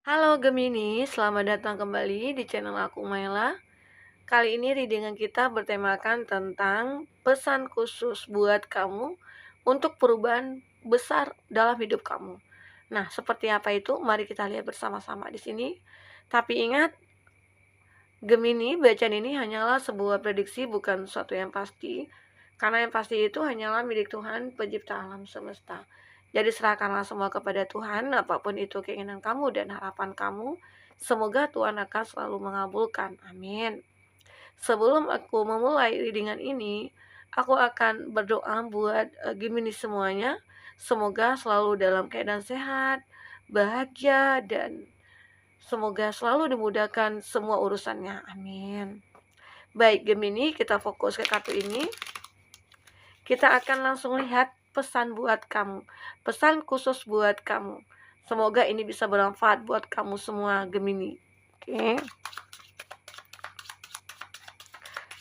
Halo Gemini, selamat datang kembali di channel aku Maela. Kali ini readingan kita bertemakan tentang pesan khusus buat kamu untuk perubahan besar dalam hidup kamu. Nah, seperti apa itu? Mari kita lihat bersama-sama di sini. Tapi ingat, Gemini, bacaan ini hanyalah sebuah prediksi, bukan sesuatu yang pasti. Karena yang pasti itu hanyalah milik Tuhan, pencipta alam semesta. Jadi serahkanlah semua kepada Tuhan, apapun itu keinginan kamu dan harapan kamu. Semoga Tuhan akan selalu mengabulkan. Amin. Sebelum aku memulai readingan ini, aku akan berdoa buat Gemini semuanya. Semoga selalu dalam keadaan sehat, bahagia, dan semoga selalu dimudahkan semua urusannya. Amin. Baik Gemini, kita fokus ke kartu ini. Kita akan langsung lihat pesan buat kamu, pesan khusus buat kamu. Semoga ini bisa bermanfaat buat kamu semua Gemini. Oke.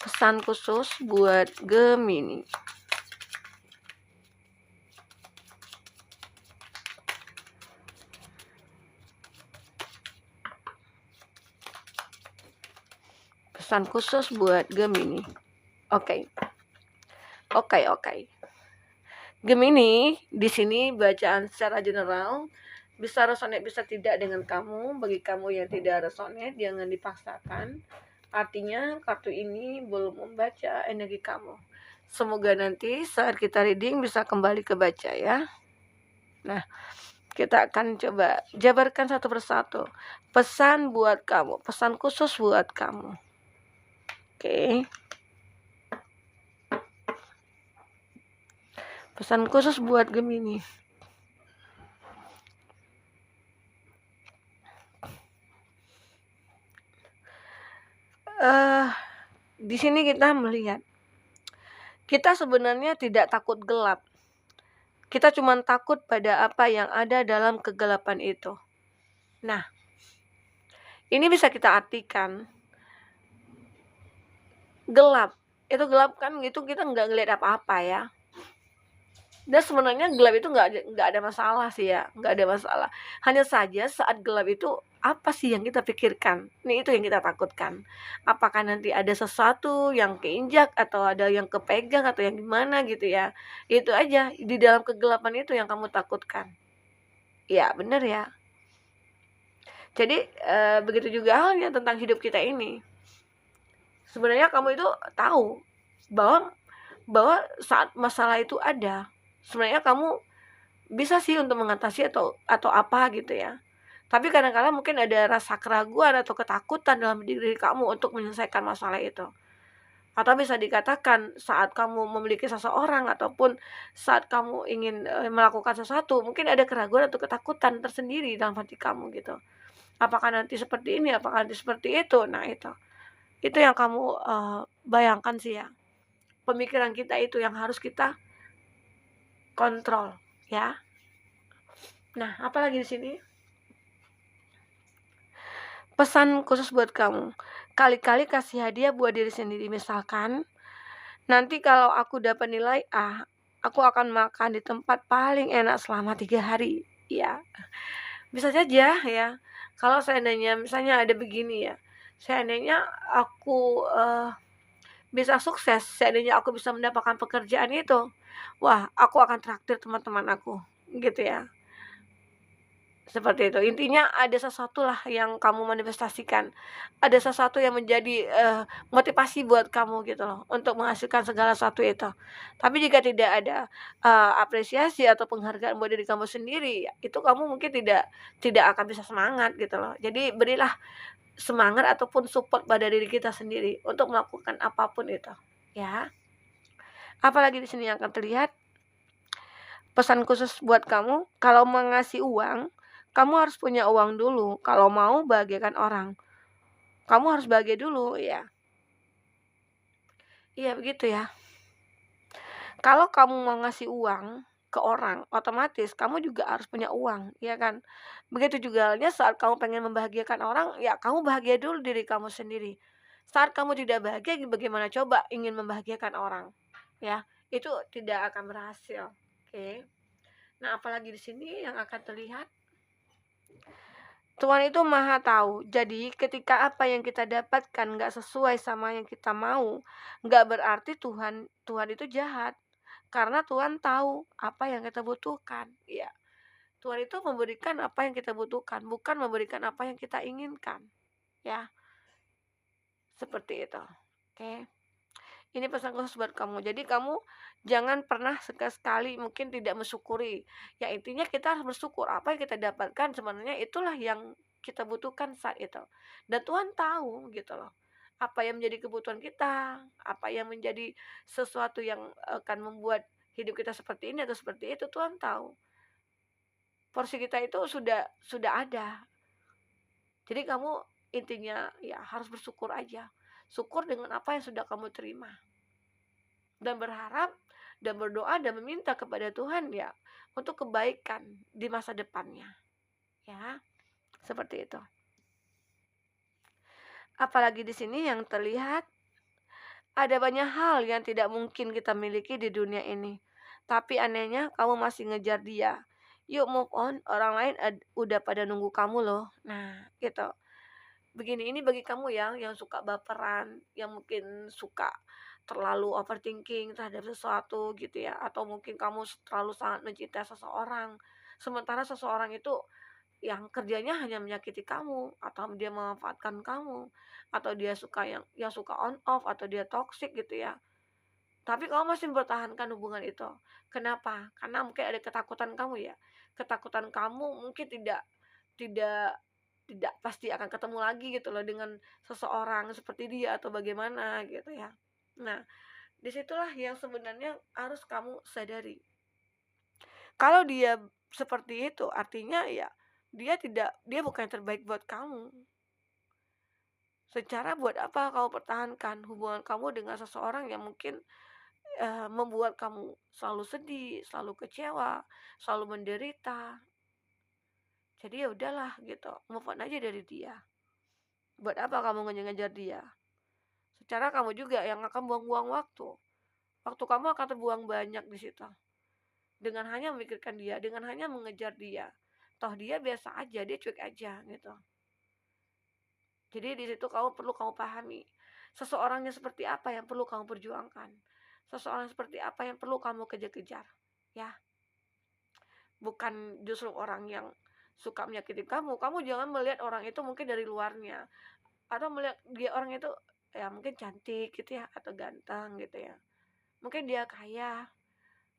Pesan khusus buat Gemini. Pesan khusus buat Gemini. Oke. Gemini, di sini bacaan secara general bisa resonate bisa tidak dengan kamu. Bagi kamu yang tidak resonate, jangan dipaksakan. Artinya kartu ini belum membaca energi kamu. Semoga nanti saat kita reading bisa kembali ke baca ya. Nah, kita akan coba jabarkan satu persatu. Pesan buat kamu, pesan khusus buat kamu. Oke. Pesan khusus buat Gemini. Di sini kita melihat, kita sebenarnya tidak takut gelap. Kita cuma takut pada apa yang ada dalam kegelapan itu. Nah, ini bisa kita artikan gelap. Itu gelap kan gitu, kita nggak ngeliat apa-apa ya. Dan sebenarnya gelap itu nggak ada masalah sih ya, nggak ada masalah. Hanya saja saat gelap itu apa sih yang kita pikirkan? Ini itu yang kita takutkan. Apakah nanti ada sesuatu yang keinjak atau ada yang kepegang atau yang gimana gitu ya? Itu aja di dalam kegelapan itu yang kamu takutkan. Ya benar ya. Jadi begitu juga halnya tentang hidup kita ini. Sebenarnya kamu itu tahu bahwa saat masalah itu ada, sebenarnya kamu bisa sih untuk mengatasi atau apa gitu ya. Tapi kadang-kadang mungkin ada rasa keraguan atau ketakutan dalam diri kamu untuk menyelesaikan masalah itu. Atau bisa dikatakan saat kamu memiliki seseorang ataupun saat kamu ingin melakukan sesuatu, mungkin ada keraguan atau ketakutan tersendiri dalam hati kamu gitu. Apakah nanti seperti ini, apakah nanti seperti itu? Nah, itu yang kamu bayangkan sih ya. Pemikiran kita itu yang harus kita kontrol ya. Nah, apalagi di sini? Pesan khusus buat kamu. Kali-kali kasih hadiah buat diri sendiri. Misalkan, nanti kalau aku dapat nilai A, aku akan makan di tempat paling enak selama 3 hari. Ya, bisa saja ya. Kalau seandainya misalnya ada begini ya. Seandainya aku bisa sukses, seandainya aku bisa mendapatkan pekerjaan itu, wah, aku akan traktir teman-teman aku, gitu ya. Seperti itu. Intinya ada sesuatu lah yang kamu manifestasikan. Ada sesuatu yang menjadi motivasi buat kamu gitu loh untuk menghasilkan segala sesuatu itu. Tapi jika tidak ada apresiasi atau penghargaan buat diri kamu sendiri, itu kamu mungkin tidak akan bisa semangat gitu loh. Jadi berilah semangat ataupun support pada diri kita sendiri untuk melakukan apapun itu, ya. Apalagi di sini yang akan terlihat, pesan khusus buat kamu, kalau mengasih uang, kamu harus punya uang dulu. Kalau mau bahagiakan orang, kamu harus bahagia dulu ya. Iya begitu ya. Kalau kamu mau ngasih uang ke orang, otomatis kamu juga harus punya uang, ya kan? Begitu juga halnya saat kamu pengen membahagiakan orang, ya kamu bahagia dulu diri kamu sendiri. Saat kamu tidak bahagia, bagaimana coba ingin membahagiakan orang? Ya, itu tidak akan berhasil. Oke. Nah, apalagi di sini yang akan terlihat, Tuhan itu Maha tahu. Jadi ketika apa yang kita dapatkan nggak sesuai sama yang kita mau, nggak berarti Tuhan itu jahat. Karena Tuhan tahu apa yang kita butuhkan. Ya, Tuhan itu memberikan apa yang kita butuhkan, bukan memberikan apa yang kita inginkan. Ya, seperti itu. Oke. Ini pesan khusus buat kamu. Jadi kamu jangan pernah sekali-sekali mungkin tidak mensyukuri. Ya intinya kita harus bersyukur apa yang kita dapatkan sebenarnya itulah yang kita butuhkan saat itu. Dan Tuhan tahu gitu loh. Apa yang menjadi kebutuhan kita, apa yang menjadi sesuatu yang akan membuat hidup kita seperti ini atau seperti itu, Tuhan tahu. Porsi kita itu sudah ada. Jadi kamu intinya ya harus bersyukur aja. Syukur dengan apa yang sudah kamu terima. Dan berharap dan berdoa dan meminta kepada Tuhan ya untuk kebaikan di masa depannya. Ya, seperti itu. Apalagi di sini yang terlihat ada banyak hal yang tidak mungkin kita miliki di dunia ini. Tapi anehnya kamu masih ngejar dia. Yuk move on, orang lain udah pada nunggu kamu loh. Nah, gitu. Begini, ini bagi kamu yang suka baperan, yang mungkin suka terlalu overthinking terhadap sesuatu gitu ya, atau mungkin kamu terlalu sangat mencintai seseorang, sementara seseorang itu yang kerjanya hanya menyakiti kamu, atau dia memanfaatkan kamu, atau dia suka yang suka on off, atau dia toxic gitu ya. Tapi kamu masih mempertahankan hubungan itu. Kenapa? Karena mungkin ada ketakutan kamu ya. Ketakutan kamu mungkin tidak tidak pasti akan ketemu lagi gitu loh dengan seseorang seperti dia atau bagaimana gitu ya. Nah, disitulah yang sebenarnya harus kamu sadari. Kalau dia seperti itu artinya ya dia bukan yang terbaik buat kamu. Secara buat apa kamu pertahankan hubungan kamu dengan seseorang yang mungkin membuat kamu selalu sedih, selalu kecewa, selalu menderita. Jadi ya udahlah gitu, move on aja dari dia. Buat apa kamu ngejar-ngejar dia? Secara kamu juga yang akan buang-buang waktu. Waktu kamu akan terbuang banyak di situ. Dengan hanya memikirkan dia, dengan hanya mengejar dia. Toh dia biasa aja, dia cuek aja gitu. Jadi di situ kamu pahami. Seseorangnya seperti apa yang perlu kamu perjuangkan. Seseorang seperti apa yang perlu kamu kejar-kejar. Ya. Bukan justru orang yang suka menyakiti kamu. Kamu jangan melihat orang itu mungkin dari luarnya. Atau melihat dia orang itu ya mungkin cantik gitu ya, atau ganteng gitu ya. Mungkin dia kaya,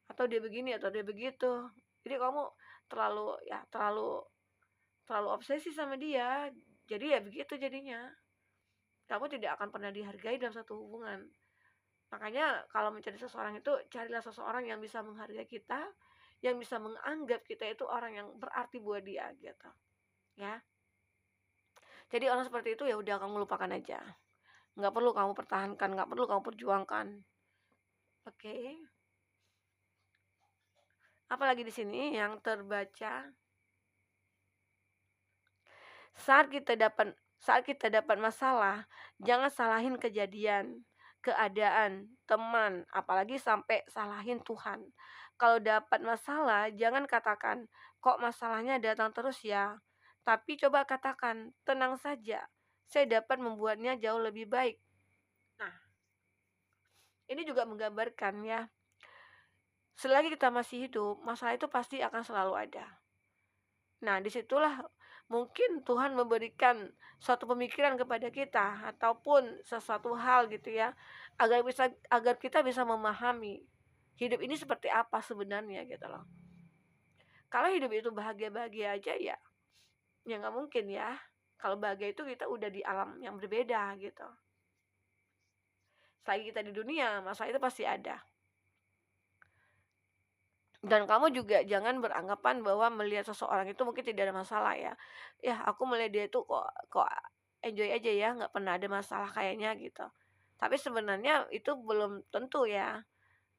atau dia begini atau dia begitu. Jadi kamu terlalu terlalu obsesi sama dia. Jadi ya begitu jadinya. Kamu tidak akan pernah dihargai dalam satu hubungan. Makanya kalau mencari seseorang itu carilah seseorang yang bisa menghargai kita, yang bisa menganggap kita itu orang yang berarti buat dia gitu. Ya. Jadi orang seperti itu ya udah kamu lupakan aja. Nggak perlu kamu pertahankan, nggak perlu kamu perjuangkan. Oke. Apalagi di sini yang terbaca, saat kita dapat masalah, jangan salahin kejadian, keadaan, teman, apalagi sampai salahin Tuhan. Kalau dapat masalah, jangan katakan, kok masalahnya datang terus ya. Tapi coba katakan, tenang saja, saya dapat membuatnya jauh lebih baik. Nah, ini juga menggambarkan ya, selagi kita masih hidup, masalah itu pasti akan selalu ada. Nah, disitulah mungkin Tuhan memberikan suatu pemikiran kepada kita ataupun sesuatu hal gitu ya, agar kita bisa memahami hidup ini seperti apa sebenarnya gitu loh. Kalau hidup itu bahagia-bahagia aja ya nggak mungkin ya. Kalau bahagia itu kita udah di alam yang berbeda gitu. Selagi kita di dunia, masalah itu pasti ada. Dan kamu juga jangan beranggapan bahwa melihat seseorang itu mungkin tidak ada masalah ya. Ya aku melihat dia itu kok enjoy aja ya, nggak pernah ada masalah kayaknya gitu. Tapi sebenarnya itu belum tentu ya.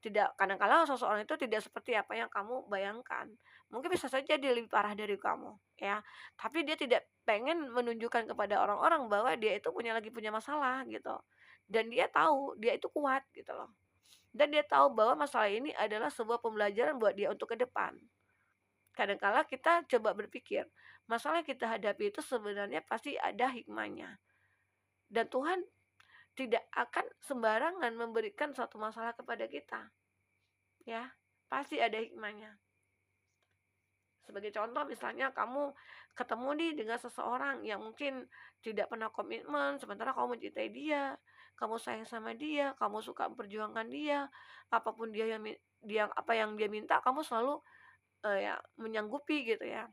Tidak, kadang-kadang seseorang itu tidak seperti apa yang kamu bayangkan. Mungkin bisa saja dia lebih parah dari kamu ya. Tapi dia tidak pengen menunjukkan kepada orang-orang bahwa dia itu punya masalah gitu. Dan dia tahu dia itu kuat gitu loh. Dan dia tahu bahwa masalah ini adalah sebuah pembelajaran buat dia untuk ke depan. Kadangkala kita coba berpikir, masalah yang kita hadapi itu sebenarnya pasti ada hikmahnya. Dan Tuhan tidak akan sembarangan memberikan suatu masalah kepada kita. Ya, pasti ada hikmahnya. Sebagai contoh misalnya kamu ketemu nih dengan seseorang yang mungkin tidak pernah komitmen, sementara kamu mencintai dia, kamu sayang sama dia, kamu suka memperjuangkan dia, apapun dia apa yang dia minta kamu selalu ya menyanggupi gitu ya.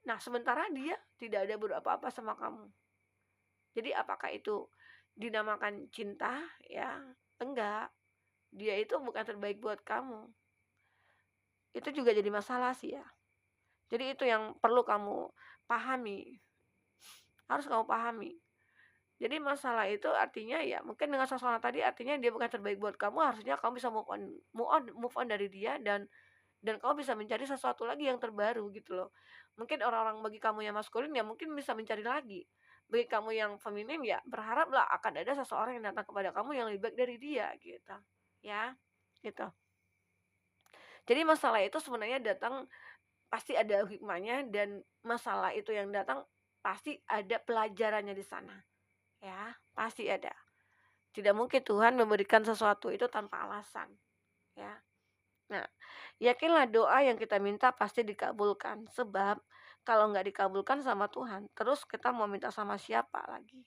Nah, sementara dia tidak ada apa-apa sama kamu. Jadi apakah itu dinamakan cinta? Ya, enggak. Dia itu bukan terbaik buat kamu. Itu juga jadi masalah sih ya. Jadi itu yang perlu kamu pahami. Harus kamu pahami. Jadi masalah itu artinya ya mungkin dengan seseorang tadi artinya dia bukan terbaik buat kamu, harusnya kamu bisa move on dari dia dan kamu bisa mencari sesuatu lagi yang terbaru gitu loh. Mungkin orang-orang bagi kamu yang maskulin ya mungkin bisa mencari lagi. Bagi kamu yang feminim ya berharaplah akan ada seseorang yang datang kepada kamu yang lebih baik dari dia gitu. Ya, gitu. Jadi masalah itu sebenarnya datang pasti ada hikmahnya dan masalah itu yang datang pasti ada pelajarannya di sana. Ya, pasti ada. Tidak mungkin Tuhan memberikan sesuatu itu tanpa alasan. Ya. Nah, yakinlah doa yang kita minta pasti dikabulkan. Sebab kalau nggak dikabulkan sama Tuhan, terus kita mau minta sama siapa lagi?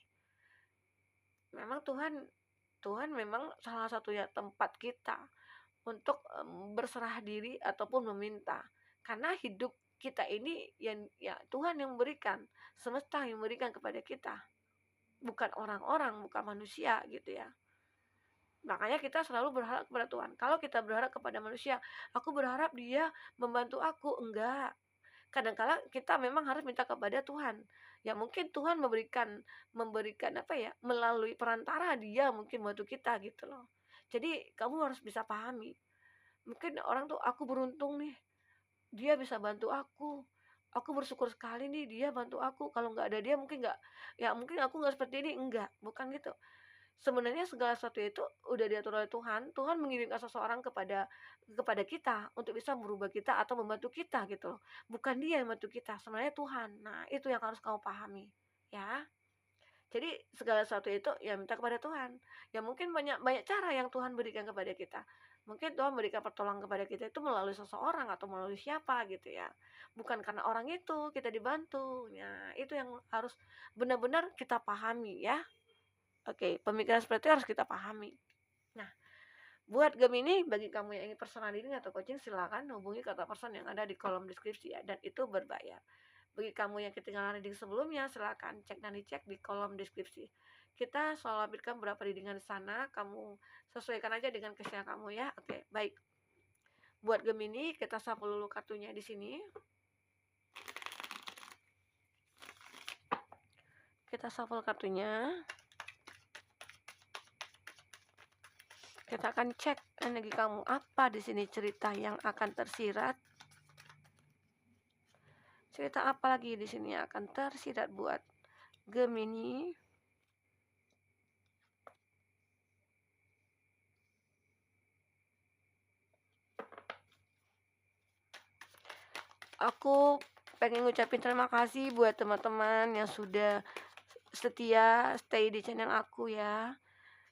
Memang Tuhan memang salah satunya tempat kita untuk berserah diri ataupun meminta. Karena hidup kita ini yang ya Tuhan yang memberikan, semesta yang memberikan kepada kita, bukan orang-orang, bukan manusia gitu ya. Makanya kita selalu berharap kepada Tuhan. Kalau kita berharap kepada manusia, aku berharap dia membantu aku, enggak. Kadang-kala kita memang harus minta kepada Tuhan. Ya mungkin Tuhan memberikan apa ya, melalui perantara dia mungkin bantu kita gitu loh. Jadi kamu harus bisa pahami. Mungkin orang tuh aku beruntung nih, dia bisa bantu aku. Aku bersyukur sekali nih dia bantu aku. Kalau nggak ada dia mungkin nggak, ya mungkin aku nggak seperti ini. Enggak, bukan gitu. Sebenarnya segala sesuatu itu udah diatur oleh Tuhan. Tuhan mengirimkan seseorang kepada kepada kita untuk bisa merubah kita atau membantu kita gitu loh. Bukan dia yang membantu kita, sebenarnya Tuhan. Nah, itu yang harus kamu pahami, ya. Jadi segala sesuatu itu ya minta kepada Tuhan. Ya mungkin banyak banyak cara yang Tuhan berikan kepada kita. Mungkin Tuhan berikan pertolongan kepada kita itu melalui seseorang atau melalui siapa gitu ya. Bukan karena orang itu kita dibantu. Ya, itu yang harus benar-benar kita pahami ya. Oke, pemikiran seperti itu harus kita pahami. Nah, buat Gemini, bagi kamu yang ingin personal reading atau coaching, silakan hubungi kata person yang ada di kolom deskripsi ya, dan itu berbayar. Bagi kamu yang ketinggalan reading sebelumnya, silakan cek dan dicek di kolom deskripsi. Kita selalu updatekan berapa readingan di sana, kamu sesuaikan aja dengan kesehatan kamu ya. Oke, baik. Buat Gemini, kita shuffle dulu kartunya di sini. Kita shuffle kartunya. Kita akan cek energi kamu apa di sini, cerita yang akan tersirat. Cerita apa lagi di sini yang akan tersirat buat Gemini? Aku pengen ngucapin terima kasih buat teman-teman yang sudah setia stay di channel aku ya.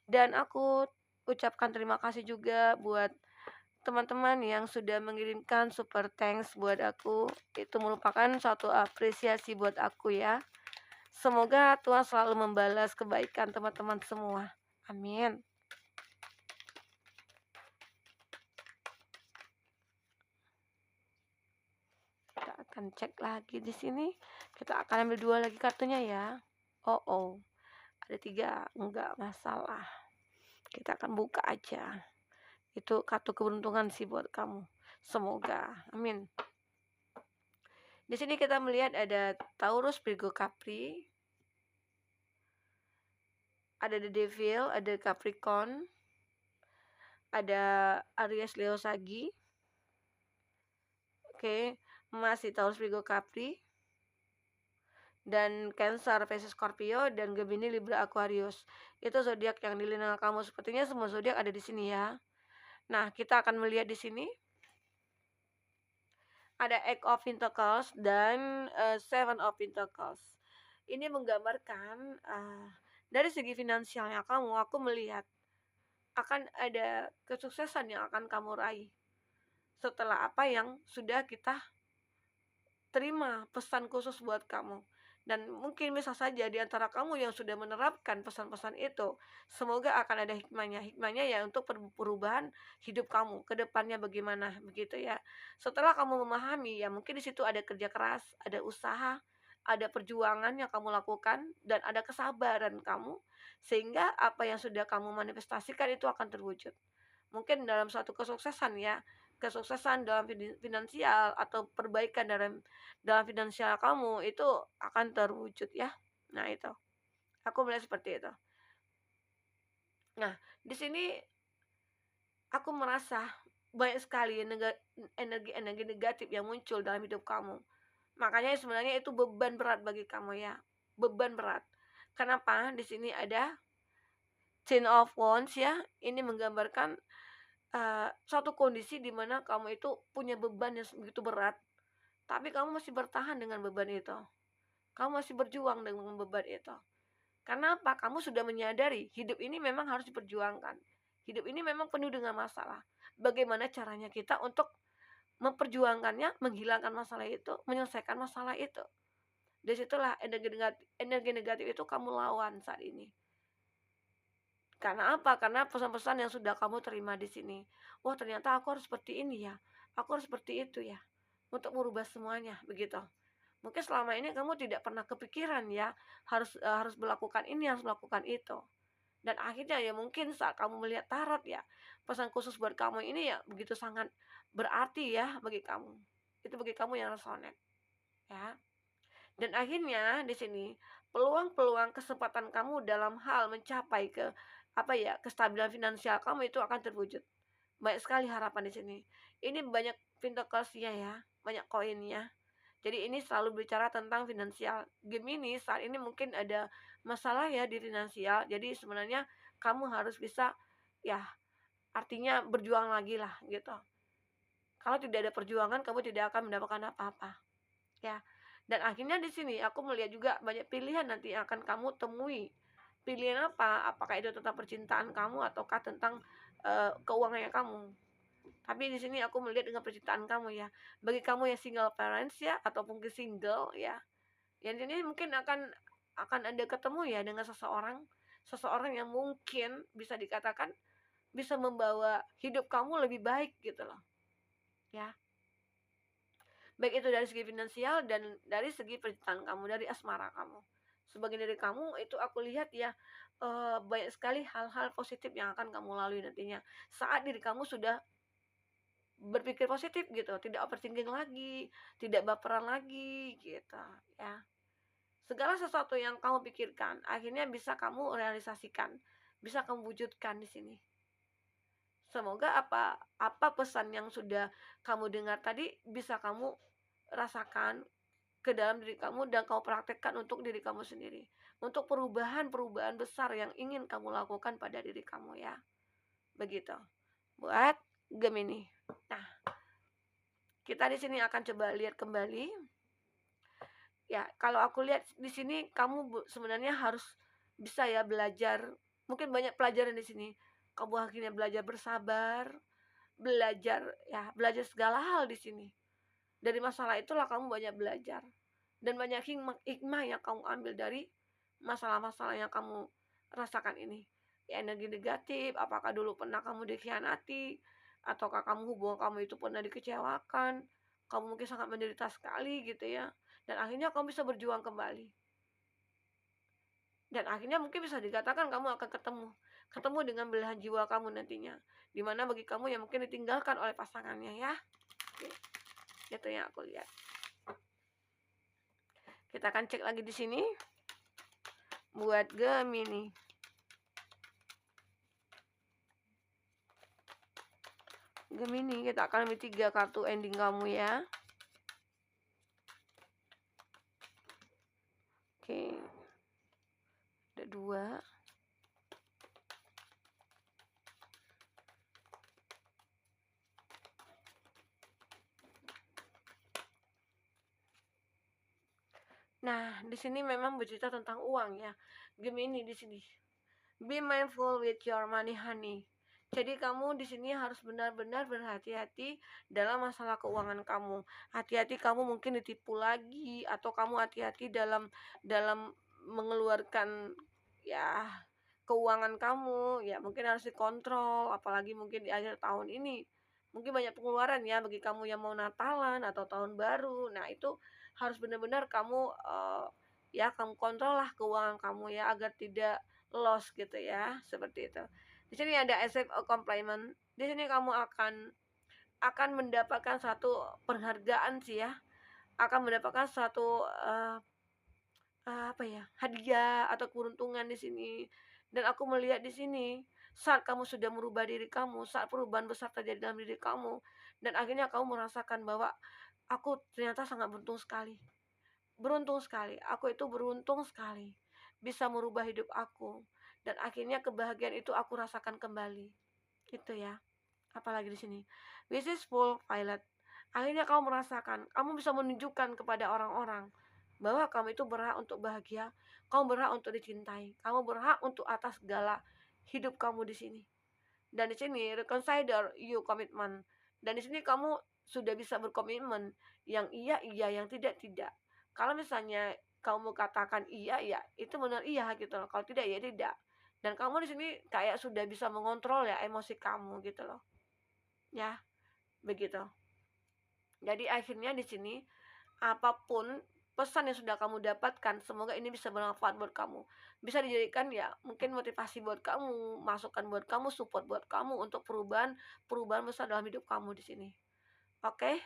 Dan aku ucapkan terima kasih juga buat teman-teman yang sudah mengirimkan super thanks buat aku. Itu merupakan suatu apresiasi buat aku ya. Semoga Tuhan selalu membalas kebaikan teman-teman semua. Amin. Kita akan cek lagi di sini. Kita akan ambil 2 lagi kartunya ya. Oh. Ada 3, enggak masalah. Kita akan buka aja. Itu kartu keberuntungan sih buat kamu. Semoga. Amin. Di sini kita melihat ada Taurus, Virgo, Capri. Ada The Devil, ada Capricorn. Ada Aries, Leo, Sagi. Oke, masih Taurus, Virgo, Capri. Dan Cancer, Pisces, Scorpio, dan Gemini, Libra, Aquarius. Itu zodiak yang dilindungi kamu. Sepertinya semua zodiak ada di sini ya. Nah, kita akan melihat di sini ada Eight of Pentacles dan Seven of Pentacles. Ini menggambarkan dari segi finansialnya kamu, aku melihat akan ada kesuksesan yang akan kamu raih setelah apa yang sudah kita terima pesan khusus buat kamu. Dan mungkin bisa saja di antara kamu yang sudah menerapkan pesan-pesan itu, semoga akan ada hikmahnya ya untuk perubahan hidup kamu ke depannya bagaimana, begitu ya. Setelah kamu memahami ya mungkin di situ ada kerja keras, ada usaha, ada perjuangan yang kamu lakukan dan ada kesabaran kamu sehingga apa yang sudah kamu manifestasikan itu akan terwujud. Mungkin dalam suatu kesuksesan ya, kesuksesan dalam finansial atau perbaikan dalam finansial kamu itu akan terwujud ya. Nah, itu. Aku melihat seperti itu. Nah, di sini aku merasa banyak sekali energi-energi negatif yang muncul dalam hidup kamu. Makanya sebenarnya itu beban berat bagi kamu ya. Beban berat. Kenapa? Di sini ada Ten of Wands ya. Ini menggambarkan suatu kondisi di mana kamu itu punya beban yang begitu berat, tapi kamu masih bertahan dengan beban itu. Kamu masih berjuang dengan beban itu. Karena apa? Kamu sudah menyadari hidup ini memang harus diperjuangkan. Hidup ini memang penuh dengan masalah. Bagaimana caranya kita untuk memperjuangkannya, menghilangkan masalah itu, menyelesaikan masalah itu. Dari situlah energi negatif itu kamu lawan saat ini. Karena apa? Karena pesan-pesan yang sudah kamu terima di sini. Oh, ternyata aku harus seperti ini ya. Aku harus seperti itu ya. Untuk merubah semuanya, begitu. Mungkin selama ini kamu tidak pernah kepikiran ya, harus melakukan ini, harus melakukan itu. Dan akhirnya ya mungkin saat kamu melihat tarot ya, pesan khusus buat kamu ini ya begitu sangat berarti ya bagi kamu. Itu bagi kamu yang resonate, ya. Dan akhirnya di sini peluang-peluang kesempatan kamu dalam hal mencapai kestabilan finansial kamu itu akan terwujud. Banyak sekali harapan di sini. Ini banyak pentacles-nya ya, banyak koinnya. Jadi ini selalu bicara tentang finansial. Gemini saat ini mungkin ada masalah ya di finansial. Jadi sebenarnya kamu harus bisa ya artinya berjuang lagi lah gitu. Kalau tidak ada perjuangan kamu tidak akan mendapatkan apa-apa. Ya. Dan akhirnya di sini aku melihat juga banyak pilihan nanti yang akan kamu temui. Pilihan apa? Apakah itu tentang percintaan kamu ataukah tentang keuangannya kamu? Tapi di sini aku melihat dengan percintaan kamu ya. Bagi kamu yang single parents ya ataupun single ya. Yang ini mungkin akan ada ketemu ya dengan seseorang yang mungkin bisa dikatakan bisa membawa hidup kamu lebih baik gitu loh. Ya. Baik itu dari segi finansial dan dari segi percintaan kamu, dari asmara kamu. Sebagian dari kamu itu aku lihat ya banyak sekali hal-hal positif yang akan kamu lalui nantinya saat diri kamu sudah berpikir positif gitu, tidak overthinking lagi, tidak baperan lagi gitu ya. Segala sesuatu yang kamu pikirkan akhirnya bisa kamu realisasikan, bisa kamu wujudkan di sini. Semoga apa pesan yang sudah kamu dengar tadi bisa kamu rasakan ke dalam diri kamu dan kamu praktekkan untuk diri kamu sendiri. Untuk perubahan-perubahan besar yang ingin kamu lakukan pada diri kamu ya. Begitu. Buat Gemini. Nah, kita di sini akan coba lihat kembali. Ya, kalau aku lihat di sini kamu sebenarnya harus bisa ya belajar. Mungkin banyak pelajaran di sini. Kamu akhirnya belajar bersabar, belajar segala hal di sini. Dari masalah itulah kamu banyak belajar. Dan banyak hikmah yang kamu ambil dari masalah-masalah yang kamu rasakan ini. Ya, energi negatif, apakah dulu pernah kamu dikhianati, ataukah hubungan kamu itu pernah dikecewakan, kamu mungkin sangat menderita sekali gitu ya. Dan akhirnya kamu bisa berjuang kembali. Dan akhirnya mungkin bisa dikatakan kamu akan ketemu dengan belahan jiwa kamu nantinya. Dimana bagi kamu yang mungkin ditinggalkan oleh pasangannya ya. Oke. Itu yang aku lihat. Kita akan cek lagi di sini buat Gemini. Gemini, kita akan ambil 3 kartu ending kamu ya. Oke. Ada 2. di sini memang bercerita tentang uang ya. Gemini di sini. Be mindful with your money, honey. Jadi kamu di sini harus benar-benar berhati-hati dalam masalah keuangan kamu. Hati-hati kamu mungkin ditipu lagi, atau kamu hati-hati dalam dalam mengeluarkan ya keuangan kamu, ya mungkin harus dikontrol, apalagi mungkin di akhir tahun ini. Mungkin banyak pengeluaran ya bagi kamu yang mau Natalan atau tahun baru. Nah, itu harus benar-benar kamu ya kamu kontrol lah keuangan kamu ya, agar tidak loss gitu ya, seperti itu. Di sini ada accept a compliment. Di sini kamu akan mendapatkan satu penghargaan sih ya, akan mendapatkan satu apa ya, hadiah atau keberuntungan di sini. Dan aku melihat di sini, saat kamu sudah merubah diri kamu, saat perubahan besar terjadi dalam diri kamu, dan akhirnya kamu merasakan bahwa aku ternyata sangat beruntung sekali. Beruntung sekali, aku itu beruntung sekali bisa merubah hidup aku, dan akhirnya kebahagiaan itu aku rasakan kembali. Itu ya. Apalagi di sini. Full Violet. Akhirnya kamu merasakan, kamu bisa menunjukkan kepada orang-orang bahwa kamu itu berhak untuk bahagia, kamu berhak untuk dicintai, kamu berhak untuk atas segala hidup kamu di sini. Dan di sini reconsider you commitment. Dan di sini kamu sudah bisa berkomitmen, yang iya iya, yang tidak tidak. Kalau misalnya kamu katakan iya ya, itu benar iya gitu loh. Kalau tidak ya tidak. Dan kamu di sini kayak sudah bisa mengontrol ya emosi kamu gitu loh. Ya, begitu. Jadi akhirnya di sini apapun pesan yang sudah kamu dapatkan, semoga ini bisa bermanfaat buat kamu. Bisa dijadikan ya mungkin motivasi buat kamu, masukan buat kamu, support buat kamu untuk perubahan besar dalam hidup kamu di sini. Oke?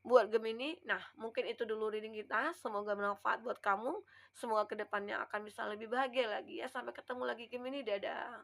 Buat Gemini, nah mungkin itu dulu reading kita. Semoga bermanfaat buat kamu. Semoga kedepannya akan bisa lebih bahagia lagi ya. Sampai ketemu lagi Gemini, dadah.